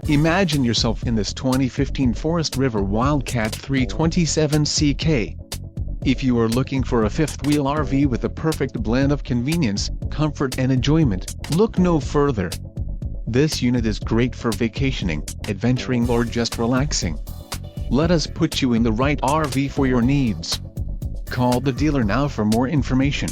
Imagine yourself in this 2015 Forest River Wildcat 327CK. If you are looking for a fifth-wheel RV with a perfect blend of convenience, comfort and enjoyment, look no further. This unit is great for vacationing, adventuring or just relaxing. Let us put you in the right RV for your needs. Call the dealer now for more information.